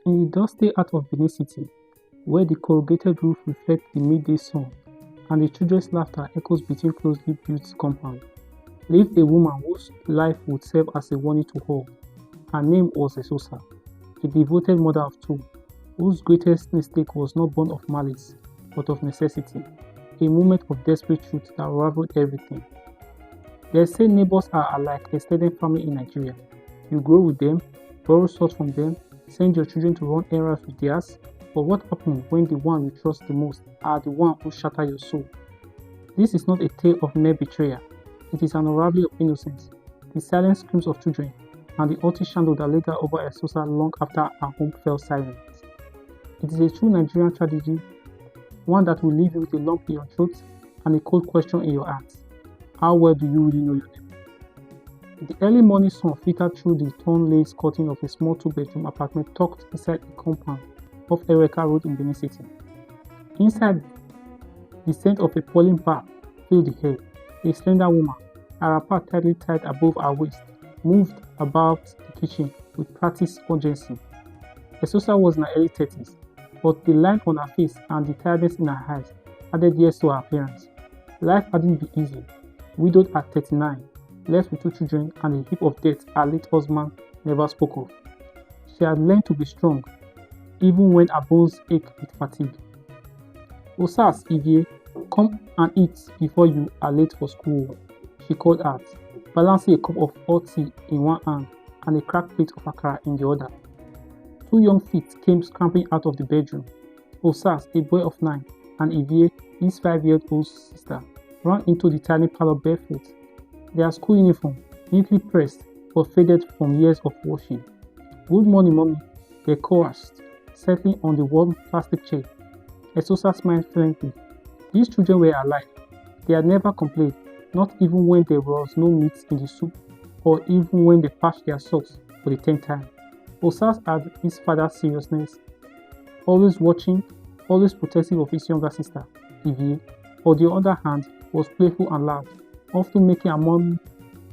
In the dusty heart of Benin City, where the corrugated roof reflects the midday sun and the children's laughter echoes between closely built compounds, lived a woman whose life would serve as a warning to all. Her name was Esosa, a devoted mother of two, whose greatest mistake was not born of malice, but of necessity, a moment of desperate truth that unraveled everything. They say neighbors are like extended family in Nigeria. You grow with them, borrow salt from them, send your children to run errands with theirs, but what happens when the one you trust the most are the one who shatter your soul? This is not a tale of mere betrayal. It is an unraveling of innocence, the silent screams of children, and the haughty shadow that lingered over Esosa long after her home fell silent. It is a true Nigerian tragedy, one that will leave you with a lump in your throat and a cold question in your heart. How well do you really know your neighbor? The early morning sun filtered through the torn-lace curtain of a small two-bedroom apartment tucked inside a compound off Ereka Road in Benin City. Inside, the scent of a pollen bath filled the air. A slender woman, her wrapper tightly tied above her waist, moved about the kitchen with practiced urgency. Esosa was in her early 30s, but the line on her face and the tiredness in her eyes added years to her appearance. Life hadn't been easy. Widowed at 39, left with two children and a heap of debt her late husband never spoke of. She had learned to be strong, even when her bones ached with fatigue. "Osas, Ivie, come and eat before you are late for school," she called out, balancing a cup of hot tea in one hand and a cracked plate of akara in the other. Two young feet came scrambling out of the bedroom. Osas, a boy of 9, and Ivie, his 5-year-old sister, ran into the tiny parlor barefoot. Their school uniform, neatly pressed but faded from years of washing. "Good morning, mommy," they chorused, settling on the warm plastic chair. Esosa smiled faintly. These children were alive. They had never complained, not even when there was no meat in the soup, or even when they patched their socks for the 10th time. Osas had his father's seriousness, always watching, always protective of his younger sister, Ivie. On the other hand, was playful and loud, often making her mom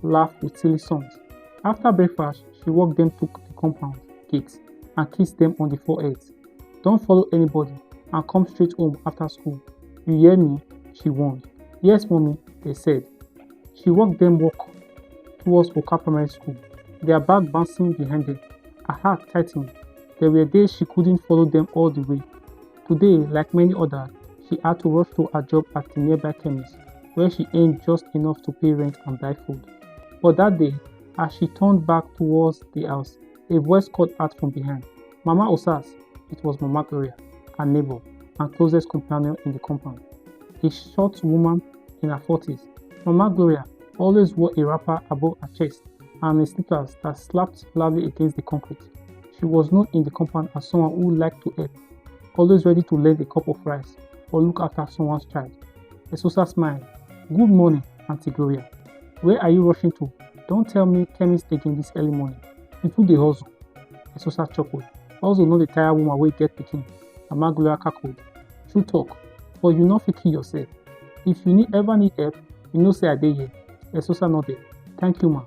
laugh with silly songs. After breakfast, she walked them to the compound gate and kissed them on the foreheads. "Don't follow anybody and come straight home after school. You hear me?" she warned. "Yes, mommy," they said. She walked them towards Oka Primary School, their bag bouncing behind them. Her heart tightened. There were days she couldn't follow them all the way. Today, like many others, she had to rush to her job at the nearby chemist, where she earned just enough to pay rent and buy food. But that day, as she turned back towards the house, a voice called out from behind, "Mama Osas." It was Mama Gloria, her neighbor and closest companion in the compound, a short woman in her 40s. Mama Gloria always wore a wrapper above her chest and a slippers that slapped loudly against the concrete. She was known in the compound as someone who liked to help, always ready to lend a cup of rice or look after someone's child. Esosa smiled. "Good morning, Auntie Gloria. Where are you rushing to? Don't tell me chemist again this early morning. You took the hustle." Esosa chuckled. "Also not the tired woman wey get pikin," Mama Gloria cackled. "True talk, but you no fit kill yourself. If you ever need help, you know say I dey here." Esosa nodded. "Thank you, ma."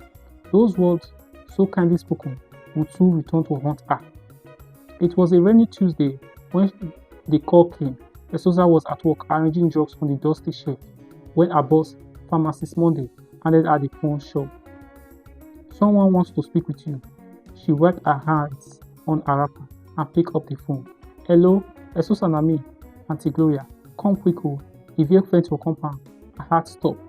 Those words, so kindly spoken, would soon return to haunt her. It was a rainy Tuesday when the call came. Esosa was at work arranging drugs on the dusty shelf when her boss, Pharmacist Monday, handed her the phone shop. "Someone wants to speak with you." She wiped her hands on her wrapper and picked up the phone. "Hello, Esosa na me, Auntie Gloria. Come quick o." Ivie went to her compound. Her heart stopped.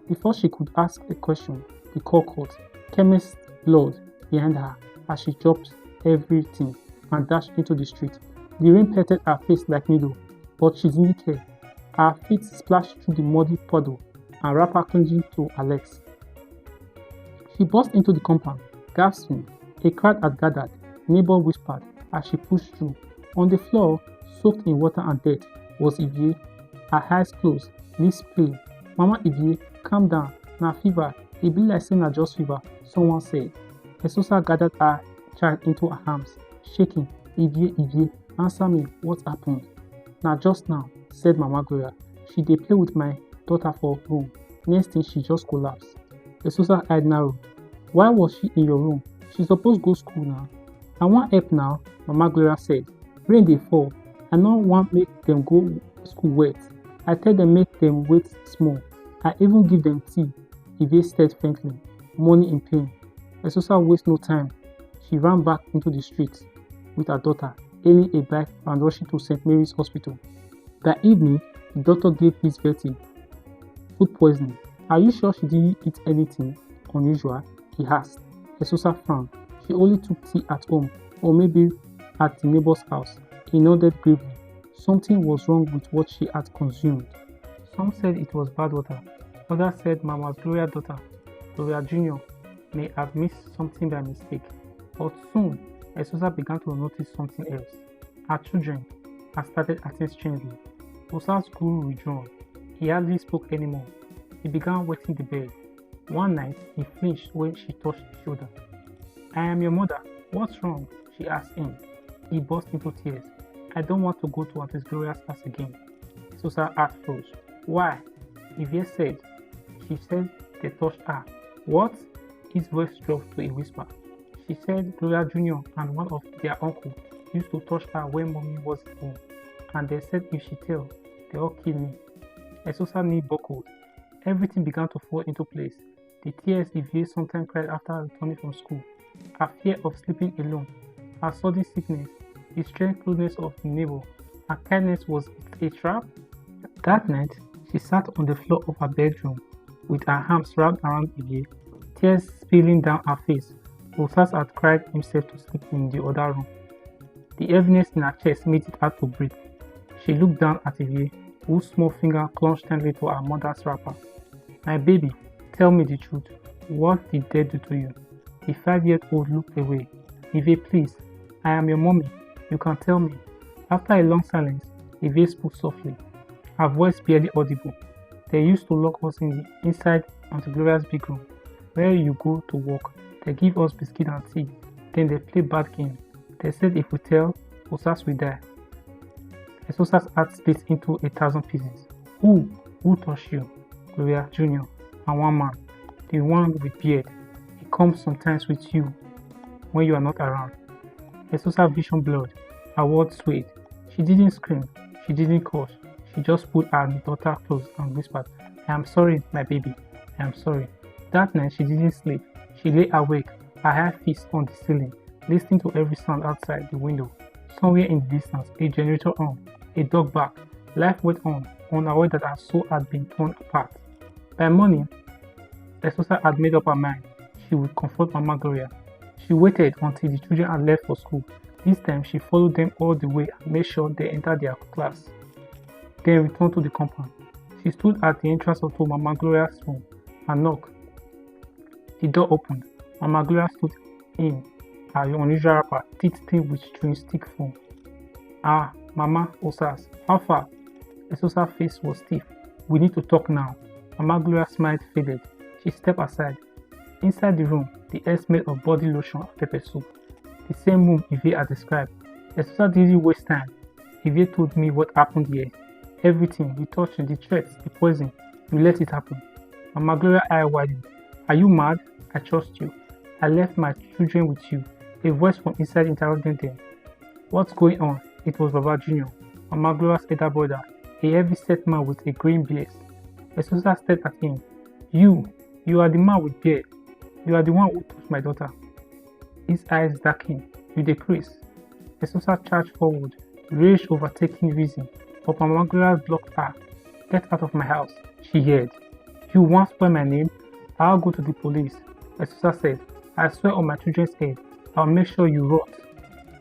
Before she could ask a question, the call cut. Chemist blood behind her as she dropped everything and dashed into the street. The rain pelted her face like needle, but she didn't care. Her feet splashed through the muddy puddle and wrapped her clinging to her legs. She burst into the compound, gasping. A crowd had gathered, neighbor whispered as she pushed through. On the floor, soaked in water and dirt, was Ivie, her eyes closed, lips pale. "Mama Ivie, calm down. Na fever. E be like say na just fever," someone said. Esosa gathered her child into her arms, shaking. Ivie, answer me, what happened?" "Na just now," said Mama Gloria. "She dey play with my daughter for room. Next thing she just collapsed." Esosa eyed narrowed. "Why was she in your room? She suppose go school now." "I want help now," Mama Gloria said. "Rain dey fall. I no wan make dem go school wet. I tell dem make dem wait small. I even give dem tea," Ivy said faintly, mourning in pain. Esosa wasted no time. She ran back into the street with her daughter, hailing a bike and rushing to St. Mary's Hospital. By evening, the doctor gave his verdict: food poisoning. "Are you sure she didn't eat anything unusual?" he asked. Esosa frowned. "She only took tea at home, or maybe at the neighbor's house." He nodded gravely. Something was wrong with what she had consumed. Some said it was bad water. Others said Mama Gloria's daughter, Gloria Jr., may have missed something by mistake. But soon, Esosa began to notice something else. Her children had started acting strangely. Osa's grew withdrawn. He hardly spoke anymore. He began wetting the bed. One night, he flinched when she touched his shoulder. "I am your mother. What's wrong?" she asked him. He burst into tears. "I don't want to go to Auntie Gloria's house again." Esosa's heart froze. "Why?" Ivy said. She said they touched her. "What?" His voice dropped to a whisper. She said Gloria Jr. and one of their uncles used to touch her when mommy was home, and they said if she tell, they all kill me. Esosa's knee buckled. Everything began to fall into place. The tears Ivy sometimes cried after returning from school, her fear of sleeping alone, her sudden sickness, the strange closeness of the neighbor, her kindness. Was it a trap? That night, she sat on the floor of her bedroom with her arms wrapped around Ivy, tears spilling down her face. Osas had cried himself to sleep in the other room. The heaviness in her chest made it hard to breathe. She looked down at Ivy, whose small finger clutched tenderly to her mother's wrapper. "My baby, tell me the truth. What did they do to you?" The 5-year-old looked away. "Ivy, please. I am your mommy. You can tell me." After a long silence, Ivy spoke softly, her voice barely audible. "They used to lock us inside Auntie Gloria's big room, where you go to work. They give us biscuit and tea. Then they play bad game. They said if we tell, Osas will die." Esosa's heart split into 1,000 pieces. Who touched you?" "Gloria Jr. and one man, the one with beard. He comes sometimes with you when you are not around." Esosa's vision blurred. Her words swayed. She didn't scream. She didn't curse. She just pulled her daughter close and whispered, "I am sorry, my baby. I am sorry." That night she didn't sleep. She lay awake, her eye fixed on the ceiling, listening to every sound outside the window. Somewhere in the distance, a generator on, a dog barked. Life went on, unaware that her soul had been torn apart. By morning, Esosa had made up her mind. She would confront Mama Gloria. She waited until the children had left for school. This time, she followed them all the way and made sure they entered their class. Then returned to the compound. She stood at the entrance to Mama Gloria's room and knocked. The door opened. Mama Gloria stood in her unusual wrapper, teeth stained with chewing stick foam. "Ah, Mama, Osas, how far?" Esosa's face was stiff. "We need to talk now." Mama Gloria's smile faded. She stepped aside. Inside the room, the air smelled of body lotion and pepper soup. The same room Ivy had described. Esosa didn't waste time. Ivy told me what happened here. Everything, the torture, the threats, the poison. You let it happen. Mama Gloria eye widened. "Are you mad? I trust you. I left my children with you." A voice from inside interrupted them. "What's going on?" It was Baba Jr., Mama Gloria's elder brother, a heavy-set man with a green beard. Esosa stared at him. You are the man with beard. You are the one who touched my daughter." His eyes darkened. "You decrease." Esosa charged forward, rage overtaking reason, but Mama Gloria blocked her. "Get out of my house," she yelled. "You want to spoil my name? I'll go to the police." Esosa said, "I swear on my children's head, I'll make sure you rot."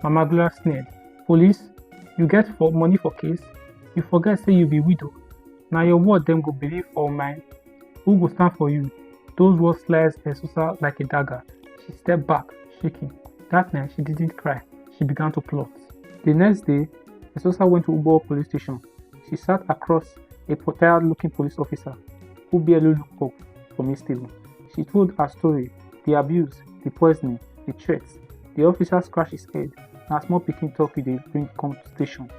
Mama Gloria sneered. "Police? You get for money for case? You forget say you be widow. Now your word them go believe or mine. Who go stand for you?" Those words sliced Esosa like a dagger. She stepped back, shaking. That night she didn't cry. She began to plot. The next day, Esosa went to Ubo police station. She sat across a tired-looking police officer who barely looked up from his table. She told her story, the abuse, the poisoning, the threats. The officer scratched his head. Now small pikin talk with the bring come to station.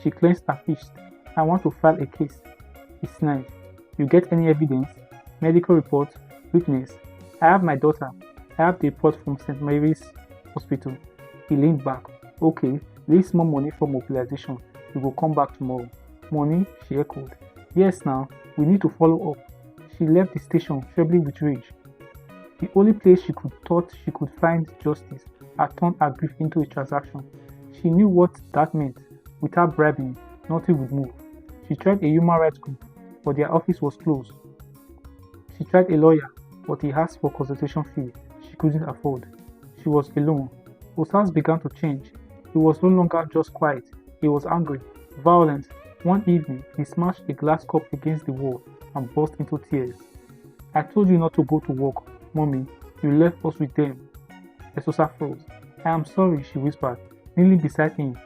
She clenched her fist. "I want to file a case." He snarled. "You get any evidence? Medical report? Witness?" "I have my daughter. I have the report from St. Mary's Hospital." He leaned back. Okay, leave small money for mobilization. We will come back tomorrow. Money? She echoed. Yes now, we need to follow up. She left the station, trembling with rage. The only place she thought she could find justice had turned her grief into a transaction. She knew what that meant. Without bribing, nothing would move. She tried a human rights group, but their office was closed. She tried a lawyer, but he asked for consultation fee she couldn't afford. She was alone. Osas began to change. He was no longer just quiet. He was angry, violent. One evening, he smashed a glass cup against the wall and burst into tears. I told you not to go to work, Mommy. You left us with them. Esosa froze. I am sorry, she whispered, kneeling beside him.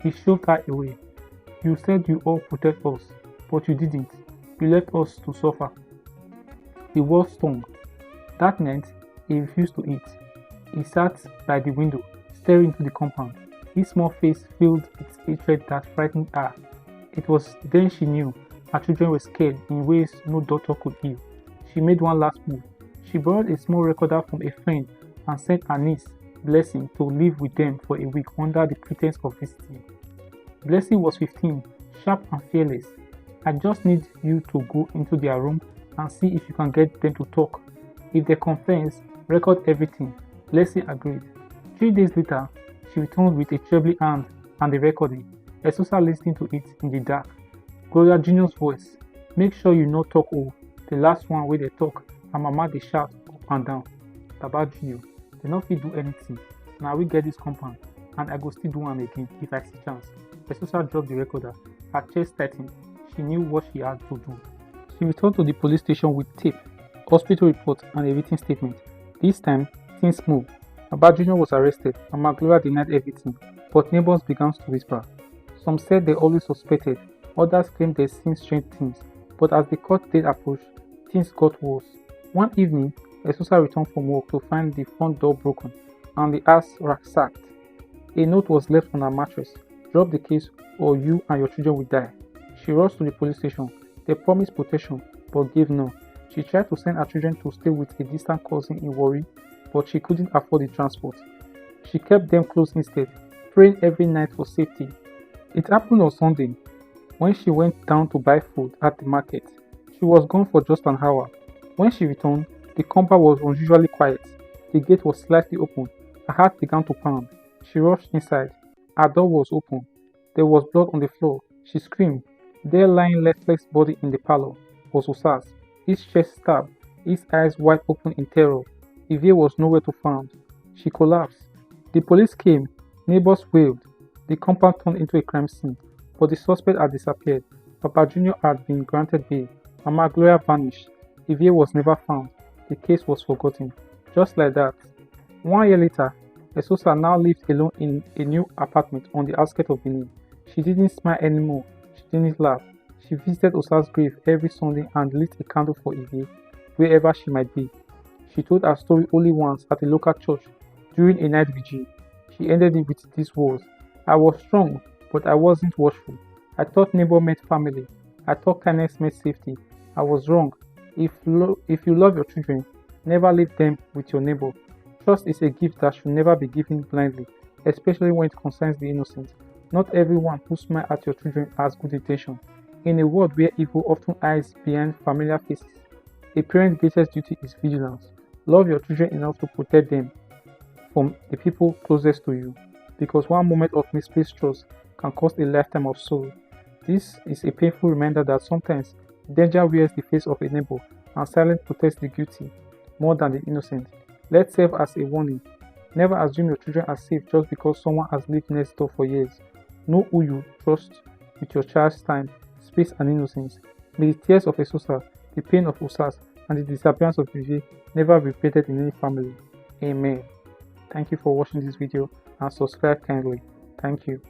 He shoved her away. You said you all protect us, but you didn't. You left us to suffer. The world stung. That meant he refused to eat. He sat by the window, staring into the compound. His small face filled with hatred that frightened her. It was then she knew her children were scared in ways no doctor could heal. She made one last move. She borrowed a small recorder from a friend and sent her niece, Blessing, to live with them for a week under the pretense of visiting. Blessing was 15, sharp and fearless. I just need you to go into their room and see if you can get them to talk. If they confess, record everything. Blessing agreed. 3 days later, she returned with a trembling hand and the recording. Esosa listened to it in the dark. Gloria Junior's voice. Make sure you no talk the last one where they talk and mama they shout up and down. Baba Junior, they not fit do anything. Now we get this compound and I go still do one again if I see chance. Esosa dropped the recorder. Her chest tightened. She knew what she had to do. She returned to the police station with tape, hospital report and a written statement. This time, things moved. Baba Junior was arrested and Magloria denied everything, but neighbors began to whisper. Some said they always suspected, others claimed they'd seen strange things, but as the court date approached, things got worse. One evening, Esosa returned from work to find the front door broken and the house ransacked. A note was left on her mattress. Drop the case or you and your children will die. She rushed to the police station. They promised protection, but gave none. She tried to send her children to stay with a distant cousin in Warri, but she couldn't afford the transport. She kept them close instead, praying every night for safety. It happened on Sunday, when she went down to buy food at the market. She was gone for just an hour. When she returned, the compound was unusually quiet. The gate was slightly open. Her heart began to pound. She rushed inside. Her door was open. There was blood on the floor. She screamed. There lying lifeless body in the parlor was Osas, his chest stabbed, his eyes wide open in terror. Ivy was nowhere to be found. She collapsed. The police came. Neighbors wailed. The compound turned into a crime scene, but the suspect had disappeared. Papa Junior had been granted bail. Mama Gloria vanished. Ivy was never found. The case was forgotten. Just like that. 1 year later, Esosa now lived alone in a new apartment on the outskirts of Benin. She didn't smile anymore. She didn't laugh. She visited Osa's grave every Sunday and lit a candle for Ivy, wherever she might be. She told her story only once at a local church during a night vigil. She ended it with these words. I was strong, but I wasn't watchful. I thought neighbor meant family. I thought kindness meant safety. I was wrong. If you love your children, never leave them with your neighbor. Trust is a gift that should never be given blindly, especially when it concerns the innocent. Not everyone who smiles at your children has good intention. In a world where evil often hides behind familiar faces, a parent's greatest duty is vigilance. Love your children enough to protect them from the people closest to you, because one moment of misplaced trust can cost a lifetime of sorrow. This is a painful reminder that sometimes danger wears the face of a neighbor and silence protects the guilty more than the innocent. Let serve as a warning. Never assume your children are safe just because someone has lived next door for years. Know who you trust with your child's time, space and innocence. May the tears of Esosa, the pain of Osas, and the disappearance of Vivi never be repeated in any family. Amen. Thank you for watching this video and subscribe kindly. Thank you.